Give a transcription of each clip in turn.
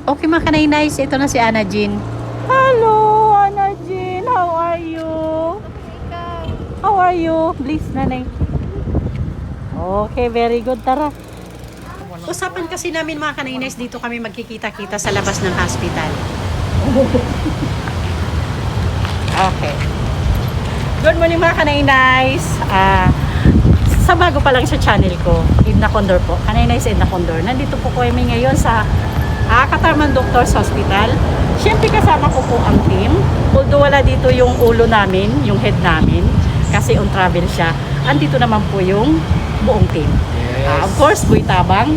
Okay mga kanay-nice, ito na si Ana Jean. Hello, Ana Jean. How are you? How are you? Please, nanay. Okay, very good. Tara. Usapan kasi namin mga kanay-nice, dito kami magkikita-kita sa labas ng hospital. Okay. Good morning mga kanay-nice. Sa bago pa lang sa channel ko, Edna Condor po. Kanay-nice Edna Condor. Nandito po kami ngayon sa Katarman Doctors Hospital. Siyempre kasama ko po ang team. Although wala dito yung ulo namin, yung head namin, kasi on travel siya. Andito naman po yung buong team. Of course, Boy Tabang.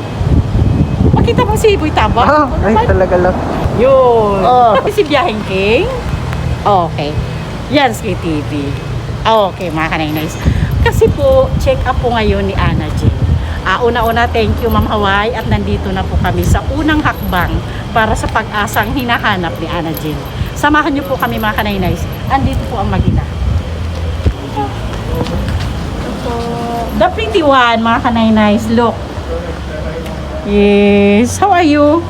Makita mo si Boy Tabang? Ay, talaga lang. Yun. Si Biyaheng King. Okay. Yan, Ski TV. Okay, mga kanay-nice. Kasi po, check up po ngayon ni Ana Jean. Una-una, thank you Ma'am Hawaii, at nandito na po kami sa unang hakbang para sa pag-asang hinahanap ni Ana Jean. Samahan niyo po kami mga kanay-nice. Andito po ang magina. The pretty one, mga kanay-nice. Look. Yes. How are you?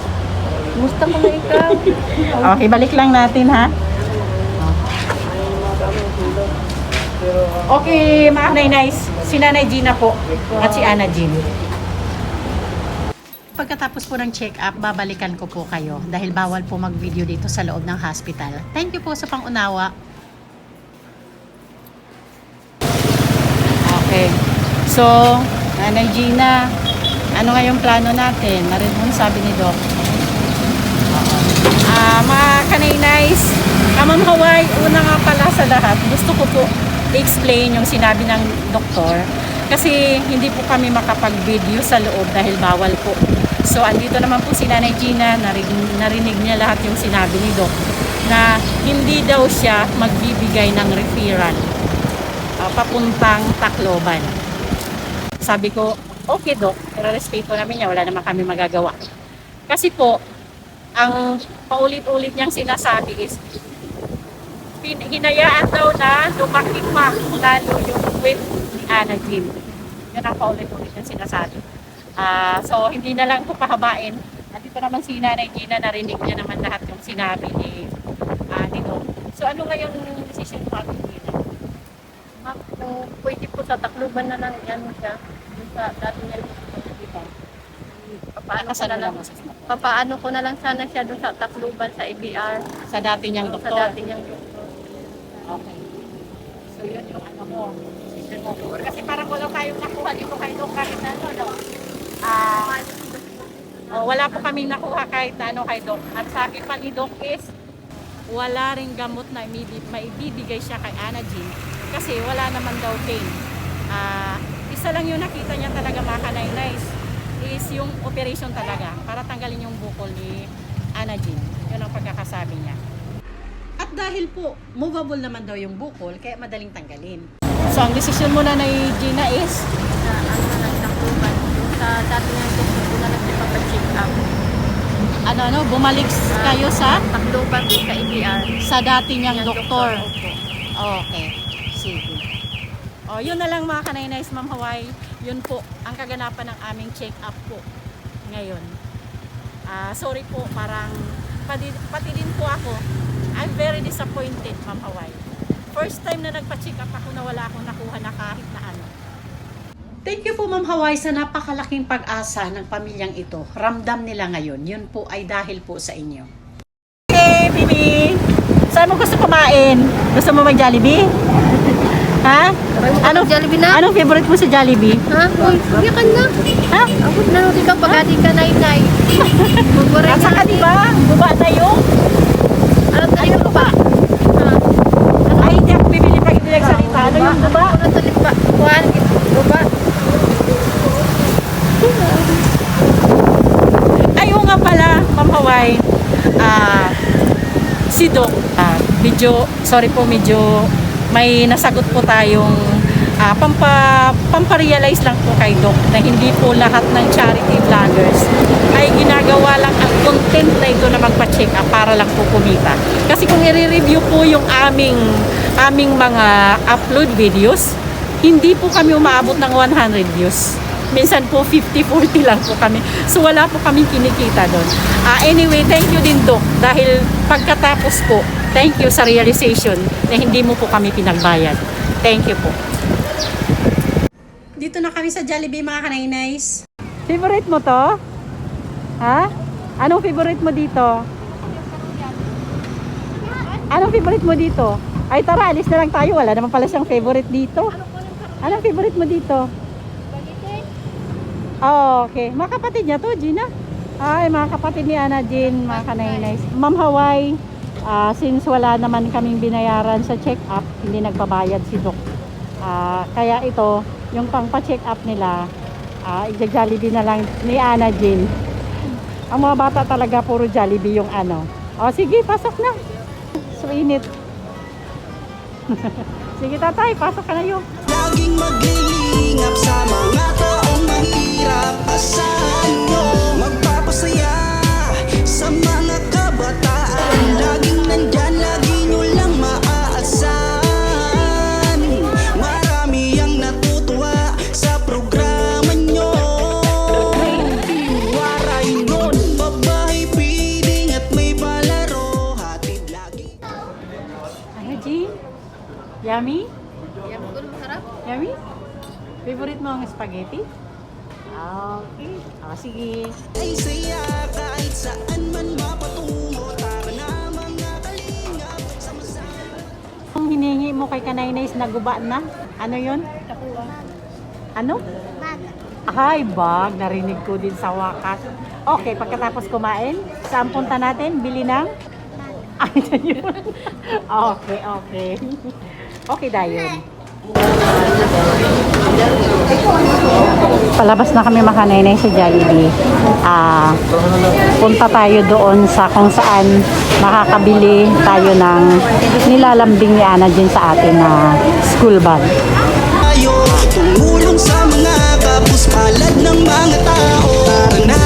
Musta ka na ikaw? Okay, balik lang natin ha. Okay, mga kanay-nice. Si Nanay Gina po at si Ana Jean. Pagkatapos po ng check-up, babalikan ko po kayo dahil bawal po mag-video dito sa loob ng hospital. Thank you po sa pangunawa. Okay. So, Nanay Gina, ano nga yung plano natin? Narinig mo sabi ni Doc. Mga kanay-nice, Ma'am Hawaii, una nga pala sa lahat, gusto ko po explain yung sinabi ng doktor kasi hindi po kami makapag-video sa loob dahil bawal po. So andito naman po si Nanay Gina, narinig niya lahat yung sinabi ni Doc na hindi daw siya magbibigay ng referral papuntang Tacloban. Sabi ko, okay Doc, pero respeto namin niya, wala naman kami magagawa. Kasi po, ang paulit-ulit niyang sinasabi is hinayaan daw na lumaki pa lalo yung weight ni Ana Jean. Yan ang paulit-ulit yung sinasabi. So, hindi na lang ito pahabain. Nandito naman si Nanay Gina, narinig niya naman lahat yung sinabi ni Doc. So, ano nga yung decision mo natin, Gina? Ma'am, kung pwede po sa Tacloban na lang yan siya. Sa dati niya dito. Papaano ko na lang sana siya doon sa Tacloban sa ABR. Sa dati niyang doktor. Sa dati niyang doktor. Okay. So, yun yung ano mo. Decision mo. Kasi parang wala tayong nakuha dito kay Doc kahit na ano. Wala po kaming nakuha kahit na ano kay Doc. At sabi pa ni Doc is, wala ring gamot na maibibigay siya kay Ana Jean kasi wala naman daw pain. Isa lang yung nakita niya talaga mga kanay-nice is yung operation talaga para tanggalin yung bukol ni Ana Jean. Yun ang pagkakasabi niya. At dahil po, movable naman daw yung bukol, kaya madaling tanggalin. So, ang decision mo na ni Gina is? Sa ano na lang Tacloban. Sa dati niyang doktor ko na lang siya papacheck up. Bumalik kayo sa? Tacloban po sa ABR. Sa dati niyang doktor. Opo. Okay. Sige. Yun na lang mga kanay-nice Ma'am Hawaii. Yun po ang kaganapan ng aming check-up po ngayon. Sorry po, parang pati din po ako. I'm very disappointed Ma'am Hawaii. First time na nagpa-check up ako na wala akong nakuha na kahit na ano. Thank you po Ma'am Hawaii sa napakalaking pag-asa ng pamilyang ito. Ramdam nila ngayon. Yun po ay dahil po sa inyo. Hey, Bibi! Saan mo gusto kumain? Gusto mo mag-Jollibee? Ha? Jollibee na? Anong favorite mo sa Jollibee? Ha? Uy, yakan na. Ha? Ako na rin ka pagati ka nay-nay. At saka diba, buba na yung? Ano tayo ba? Ay, hindi ako bibili pag hindi nagsalita. Ano yung buba? Ano tayo ba? Kuhaan, ba? Ayaw nga pala, Ma'am Hawaii. Si Doc, medyo may nasagot po tayong pamparealize lang po kay Doc na hindi po lahat ng charity vloggers ay ginagawa lang ang content na ito na magpa-check up para lang po kumita. Kasi kung i-review po yung aming mga upload videos, hindi po kami umaabot ng 100 views. Minsan po 50-40 lang po kami. So wala po kaming kinikita doon. Anyway, thank you din Dok. Dahil pagkatapos po, thank you sa realization na hindi mo po kami pinagbayad. Thank you po. Dito na kami sa Jollibee mga kanay-nays. Favorite mo to? Ha? Anong favorite mo dito? Anong favorite mo dito? Ay tara, alis na lang tayo. Wala naman pala siyang favorite dito. Anong favorite mo dito? Oh, okay. Mga kapatid niya to, Gina. Ay, mga kapatid ni Ana Jean, mga kanay-nays. Ma'am Hawaii, since wala naman kaming binayaran sa check-up, hindi nagbabayad si Doc. Kaya ito, yung pang-pa-check up nila, i-Jollibee na lang ni Ana Jean. Ang mga bata talaga puro Jollibee yung ano. O sige, pasok na. So init. Sige tatay, pasok ka na yung. Laging maglilingap sa mga taong mahirap. Asahan nyo magpapasaya sa mga kabataan. Laging nandyan, lagi nyo lang maaasahan. Marami ang natutuwa sa programa nyo. Waray nun, babae, piling at may palaro. Hatid lagi. Ano, Jean? Yummy? Yan po, masarap. Yummy? Favorite mo ang spaghetti? Okay. Sige. Ay saya kahit saan man mapatungo. Tara na mga kalingap, sama-sama. Kung hinihingi mo kay Kanay-Nays na guba na, ano yun? Takuha. Ano? Ay, bag. Narinig ko din sa wakas. Okay, pagkatapos kumain, saan punta natin? Bili ng? Ay, yun. Okay, okay. Okay, dayon. Palabas na kami makanay sa Jollibee. Punta tayo doon sa kung saan makakabili tayo ng nilalambing ni Ana dyan sa atin na school bag. Tayo tumulong sa mga kapos palad ng mga tao. Tara na,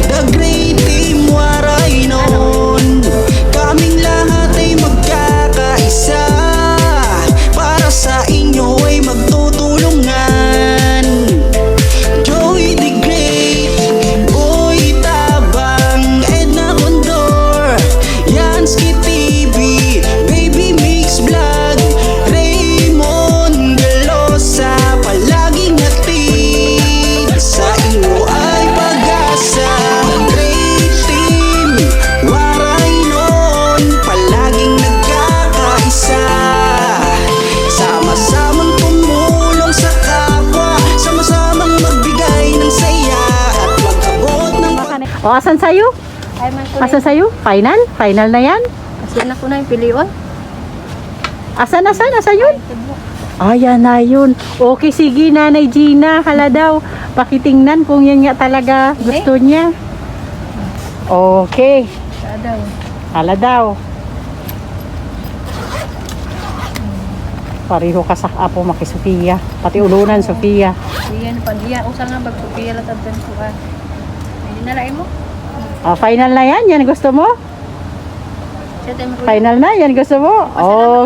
the great team waray noon. Kaming lahat ay magkakaisa. Para sa inyo ay magtutulungan. Joey the Great, Boy Tabang, Edna Condor, Yansky TV, Baby Mix Vlog, Raymond Galosa, palaging hatid sa inyo ay pag-asa. Great team, waray nun, palaging nagkakaisa. Sama-samang tumulong sa kapwa, sama-samang magbigay ng saya at mag-abot ng O, asan sa'yo? Ay, man ko Asan sa'yo? Final? Final na yan? Kasi na ko na yung piliwan. Asan? Asan yun? Ayan na yun. Okay, sige Nanay Gina. Hala daw. Pakitingnan kung yan nga talaga gusto niya. Okay. Daw. Hala daw. Pareho ka sa apo maki Sofia. Pati ulunan Sofia. Diyan pa diya. Usa nga bagsupiya lang tabdan ko ka. Ay, nalain mo? Final na yan. Yan gusto mo? Siya tayo mo. Final na. Yan gusto mo?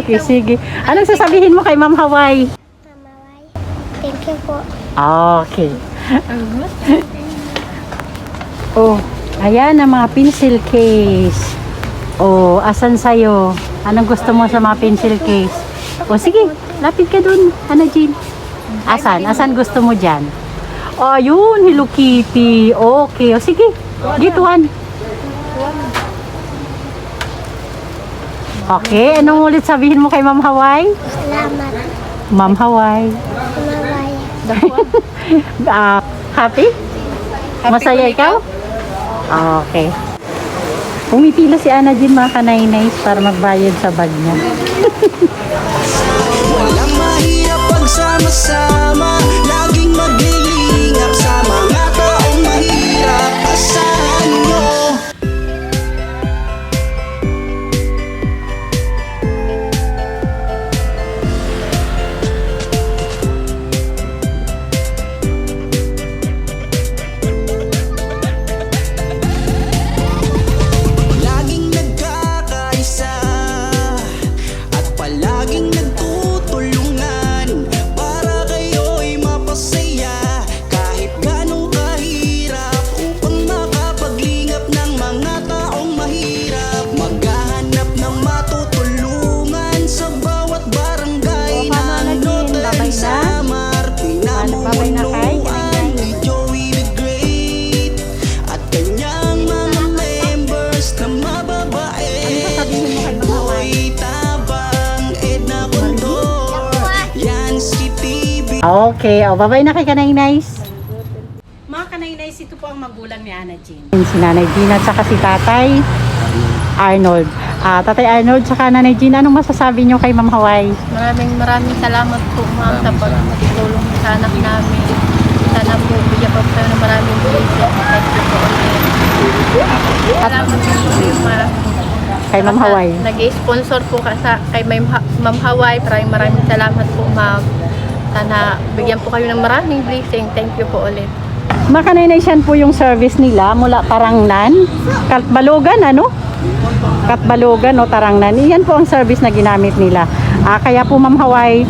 Okay, sige. Anong sasabihin mo kay Ma'am Hawaii? Mamaway. Thank you po. Okay. Oh, ayan ang mga pencil case. Oh, asan sa'yo? Anong gusto mo sa mga pencil case? O sige, lapit ka dun, Ana Jean. Asan? Asan gusto mo dyan? Oh, yun, Hello Kitty. Okay, o sige, get one. Okay, anong ulit sabihin mo kay Ma'am Hawaii? Salamat. Ma'am Hawaii. Mamaway. Happy? Masaya ikaw? Okay. Pumipila si Ana Jean mga kanay-nays para magbayad sa bag niya. walang mahirap pagsama-sama. Laging maglilingap sa mga taong mahirap. Asahan nyo. Laging nagkakaisa at palaging nagtutulungan para kayo'y Okay, bye-bye na kay Kanay Nice. Mga Kanay Nice, ito po ang magulang ni Ana Jean. Si Nanay Jean at saka si Tatay Arnold. Tatay Arnold, saka Nanay Jean, anong masasabi nyo kay Ma'am Hawaii? Maraming salamat po, ma'am, sa pagtulong sa anak namin. Sana po, bigyan po kayo ng maraming blessing. Thank you po ulit. Salamat po kayo, ma'am. Kay Ma'am Hawaii. Nag-sponsor po kay Ma'am Hawaii. Maraming salamat po, ma'am. Sana bigyan po kayo ng maraming blessing. Thank you po ulit. Mga Kanay Nice, yan po yung service nila mula Tarangnan, Katbalogan, ano? Katbalogan o Tarangnan. Yan po ang service na ginamit nila. Kaya po Ma'am Hawaii,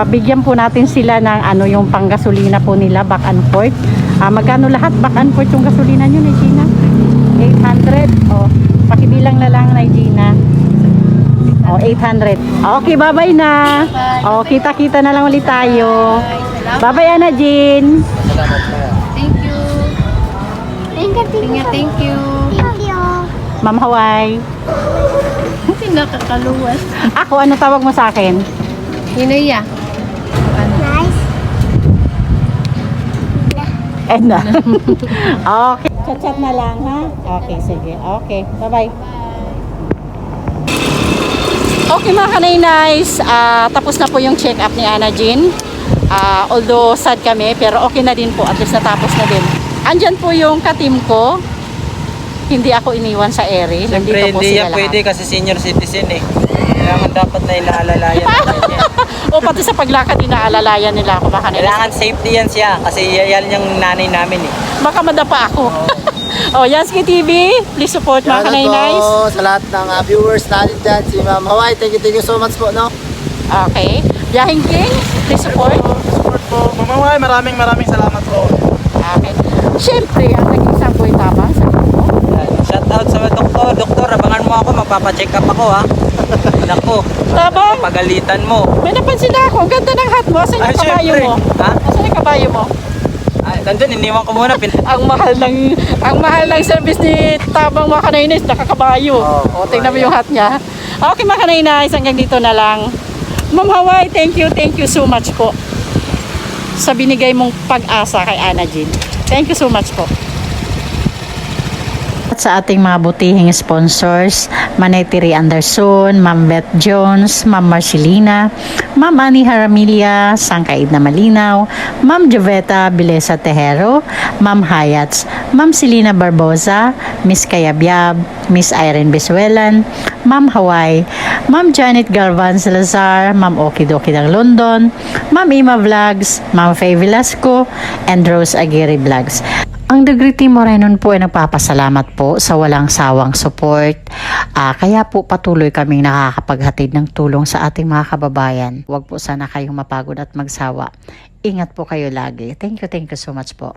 bigyan po natin sila ng ano yung panggasolina po nila, back and forth. Magkano lahat back and forth yung gasolina nyo, Gina? 800. Pakibilang na lang, Gina. 800. Okay, bye-bye na. Kita-kita na lang ulit tayo. Bye-bye, Ana Jean. Thank you. Thank you. Thank you. Thank you. Ma'am Hawaii. Kasi nakakaluwas. Ako, ano tawag mo sa akin? Hinaya. Nice. Edna. Okay. Chat-chat na lang, ha? Okay, sige. Okay, bye-bye. Okay mga Kanay Nice, tapos na po yung check-up ni Ana Jean. Although sad kami, pero okay na din po. At least natapos na din. Andyan po yung ka-team ko. Hindi ako iniwan sa ere. Siyempre, Nandito po hindi sila yan lahat. pwede kasi senior citizen eh. Kailangan dapat na inaalalayan natin yan. O pati sa paglakad, inaalalayan nila ako mga Kanay Nice. Kailangan safety yan siya kasi yan yung nanay namin eh. Baka madapa ako. Yansky TV, please support mga Kanay Nice. Sa lahat ng viewers natin dyan, si Ma'am Hawaii, thank you so much po, no? Okay. Yahing King, please support. Support po. Ma'am Hawaii, maraming salamat po. Okay. Siyempre, ang nag-isang buhay tabang sa ko. Shout out sa doktor. Doktor, abangan mo ako, magpapacheck up ako ha. Naku, Tabang, pagalitan mo. may napansin na ako. Ang ganda ng hat mo. Asan yung kabayo syempre. mo? Ha? Asan yung kabayo mo? Nandun, iniwan ko muna. Ang mahal ng service ni Tabang mga Kanay Nice, nakakabayo. Oh, Tingnan mo yung hat niya. Okay mga Kanay Nice, hanggang dito na lang. Ma'am Hawaii, thank you so much po sa binigay mong pag-asa kay Ana Jean. Thank you so much po. At sa ating mga butihing sponsors, Manay Tiri Anderson, Ma'am Beth Jones, Ma'am Marcelina, Ma'am Annie Haramilia, Sangkaid na Malinaw, Ma'am Joveta Bilesa Tejero, Ma'am Hayats, Ma'am Selina Barbosa, Miss Kayabyab, Miss Irene Bisuelan, Ma'am Hawaii, Ma'am Janet Galvan Salazar, Ma'am Okidoki ng London, Ma'am Ima Vlogs, Ma'am Faye Velasco, and Rose Aguirre Vlogs. Ang Degree Team Morenon po ay nagpapasalamat po sa walang sawang support. Kaya po patuloy kaming nakakapaghatid ng tulong sa ating mga kababayan. Huwag po sana kayong mapagod at magsawa. Ingat po kayo lagi. Thank you so much po.